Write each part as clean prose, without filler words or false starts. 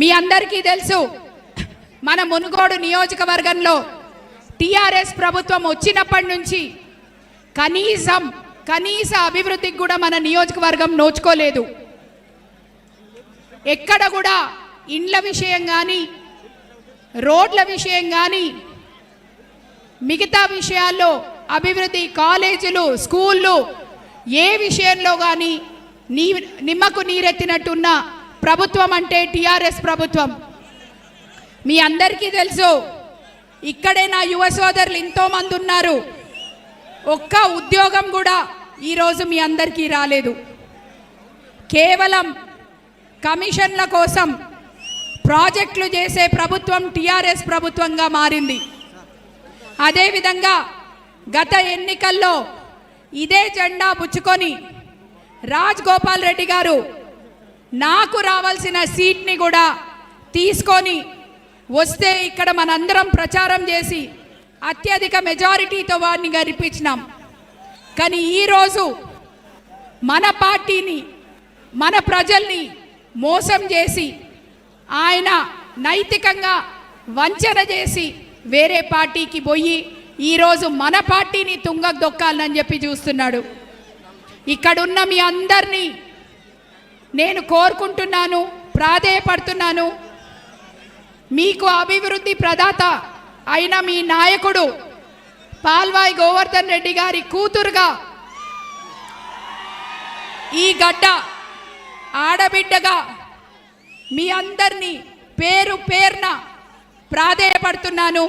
మీ అందరికీ తెలుసు, మన మునుగోడు నియోజకవర్గంలో టిఆర్ఎస్ ప్రభుత్వం వచ్చినప్పటి నుంచి కనీస అభివృద్ధికి కూడా మన నియోజకవర్గం నోచుకోలేదు. ఎక్కడ కూడా ఇండ్ల విషయం కానీ, రోడ్ల విషయం కానీ, మిగతా విషయాల్లో అభివృద్ధి, కాలేజీలు, స్కూళ్ళు, ఏ విషయంలో కానీ నిమ్మకు నీరెత్తినట్టున్న ప్రభుత్వం అంటే టిఆర్ఎస్ ప్రభుత్వం. మీ అందరికీ తెలుసు, ఇక్కడే నా యువ సోదరులు ఎంతోమంది ఉన్నారు. ఒక్క ఉద్యోగం కూడా ఈరోజు మీ అందరికీ రాలేదు. కేవలం కమిషన్ల కోసం ప్రాజెక్టులు చేసే ప్రభుత్వం టిఆర్ఎస్ ప్రభుత్వంగా మారింది. అదేవిధంగా గత ఎన్నికల్లో ఇదే జెండా పుచ్చుకొని రాజగోపాల్ రెడ్డి గారు నాకు రావాల్సిన సీట్ని కూడా తీసుకొని వస్తే ఇక్కడ మనందరం ప్రచారం చేసి అత్యధిక మెజారిటీతో వారిని గెలిపించినాం. కానీ ఈరోజు మన పార్టీని, మన ప్రజల్ని మోసం చేసి ఆయన నైతికంగా వంచన చేసి వేరే పార్టీకి పోయి ఈరోజు మన పార్టీని తుంగకు దొక్కాలని చెప్పి చూస్తున్నాడు. ఇక్కడున్న మీ అందరినీ నేను కోరుకుంటున్నాను, ప్రాధేయపడుతున్నాను. మీకు అభివృద్ధి ప్రదాత అయిన మీ నాయకుడు పాల్వాయి గోవర్ధన్ రెడ్డి గారి కూతురుగా ఈ గడ్డ ఆడబిడ్డగా మీ అందరినీ పేరు పేరున ప్రాధేయపడుతున్నాను.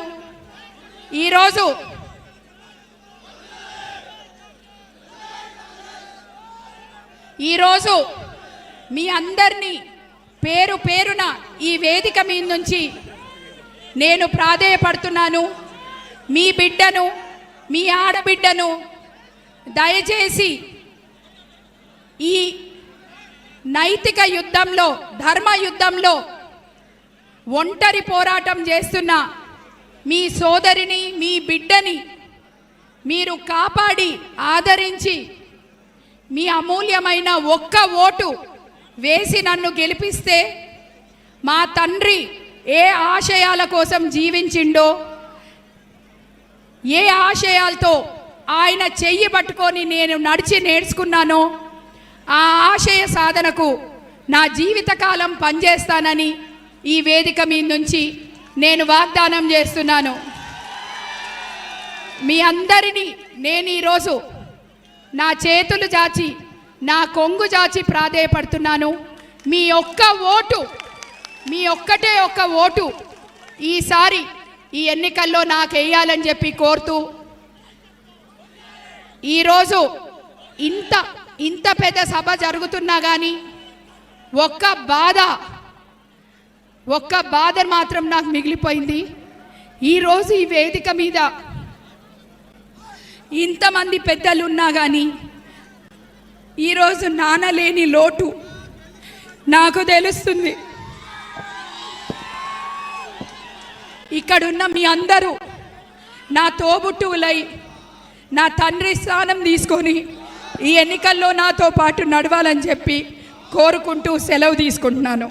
ఈరోజు మీ అందరినీ పేరు పేరున ఈ వేదిక మీద నుంచి నేను ప్రాధేయపడుతున్నాను. మీ బిడ్డను, మీ ఆడబిడ్డను దయచేసి ఈ నైతిక యుద్ధంలో, ధర్మ యుద్ధంలో ఒంటరి పోరాటం చేస్తున్న మీ సోదరిని, మీ బిడ్డని మీరు కాపాడి ఆదరించి మీ అమూల్యమైన ఒక్క ఓటు వేసి నన్ను గెలిపిస్తే మా తండ్రి ఏ ఆశయాల కోసం జీవించిండో, ఏ ఆశయాలతో ఆయన చెయ్యి పట్టుకొని నేను నడిచి నేర్చుకున్నానో ఆ ఆశయ సాధనకు నా జీవితకాలం పనిచేస్తానని ఈ వేదిక మీద నుంచి నేను వాగ్దానం చేస్తున్నాను. మీ అందరినీ నేను ఈరోజు నా చేతులు చాచి, నా కొంగు చాచి ప్రాధేయపడుతున్నాను. మీ ఒక్కటే ఒక్క ఓటు ఈసారి ఈ ఎన్నికల్లో నాకు వేయాలని చెప్పి కోరుతూ, ఈరోజు ఇంత పెద్ద సభ జరుగుతున్నా కానీ ఒక్క బాధ మాత్రం నాకు మిగిలిపోయింది. ఈరోజు ఈ వేదిక మీద ఇంతమంది పెద్దలు ఉన్నా కానీ ఈరోజు నాన్న లేని లోటు నాకు తెలుస్తుంది. ఇక్కడున్న మీ అందరూ నా తోబుట్టువులై నా తండ్రి స్థానం తీసుకొని ఈ ఎన్నికల్లో నాతో పాటు నడవాలని చెప్పి కోరుకుంటూ సెలవు తీసుకుంటున్నాను.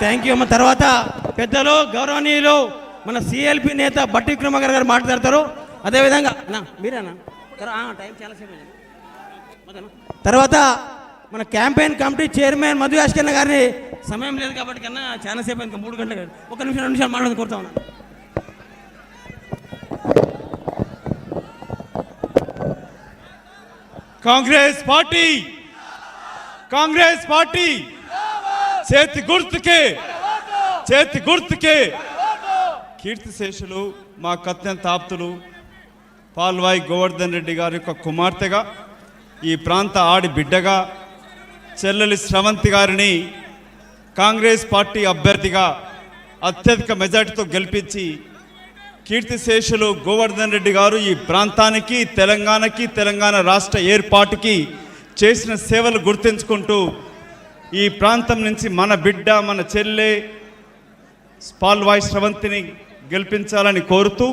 థ్యాంక్ యూ అమ్మ. తర్వాత పెద్దలు గౌరవనీయులు మన సిఎల్పి నేత బట్టి విక్రమార్క గారు మాట్లాడతారు. అదేవిధంగా మీరేనా టైం చాలాసేపు. తర్వాత మన క్యాంపెయిన్ కమిటీ చైర్మన్ మధు యాష్కన్న గారిని, సమయం లేదు కాబట్టి కన్నా చాలాసేపు ఇంకా 3 గంటలు, 1 నిమిషం 2 నిమిషాలు మాట్లాడి కోరుతా ఉన్నా. కాంగ్రెస్ పార్టీ చేతి గుర్తుకే కీర్తిశేషులు మా అత్యంత ఆప్తులు పాల్వాయి గోవర్ధన్ రెడ్డి గారి యొక్క కుమార్తెగా, ఈ ప్రాంత ఆడిబిడ్డగా, చెల్లెలి స్రవంతి గారిని కాంగ్రెస్ పార్టీ అభ్యర్థిగా అత్యధిక మెజార్టీతో గెలిపించి కీర్తిశేషులు గోవర్ధన్ రెడ్డి గారు ఈ ప్రాంతానికి, తెలంగాణ రాష్ట్ర ఏర్పాటుకి చేసిన సేవలు గుర్తించుకుంటూ ఈ ప్రాంతం నుంచి మన బిడ్డ, మన చెల్లె పాల్వాయి స్రవంతిని గెలిపించాలని కోరుతూ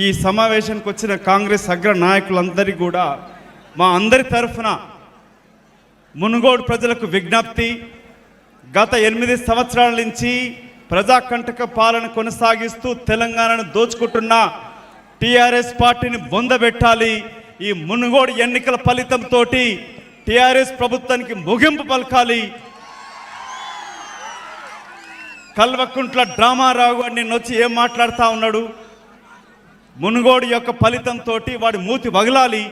ఈ సమావేశానికి వచ్చిన కాంగ్రెస్ అగ్ర నాయకులందరికీ కూడా మా అందరి తరఫున మునుగోడు ప్రజలకు విజ్ఞప్తి, గత 8 సంవత్సరాల నుంచి ప్రజాకంటక పాలన కొనసాగిస్తూ తెలంగాణను దోచుకుంటున్న టీఆర్ఎస్ పార్టీని బొందబెట్టాలి. ఈ మునుగోడు ఎన్నికల ఫలితంతో టీఆర్ఎస్ ప్రభుత్వానికి ముగింపు పలకాలి. కల్వకుంట్ల డ్రామారావు గారు నిన్న వచ్చి ఏం మాట్లాడుతూ ఉన్నాడు? మునుగోడు యొక్క ఫలితంతో వాడి మూతి వగలాలి.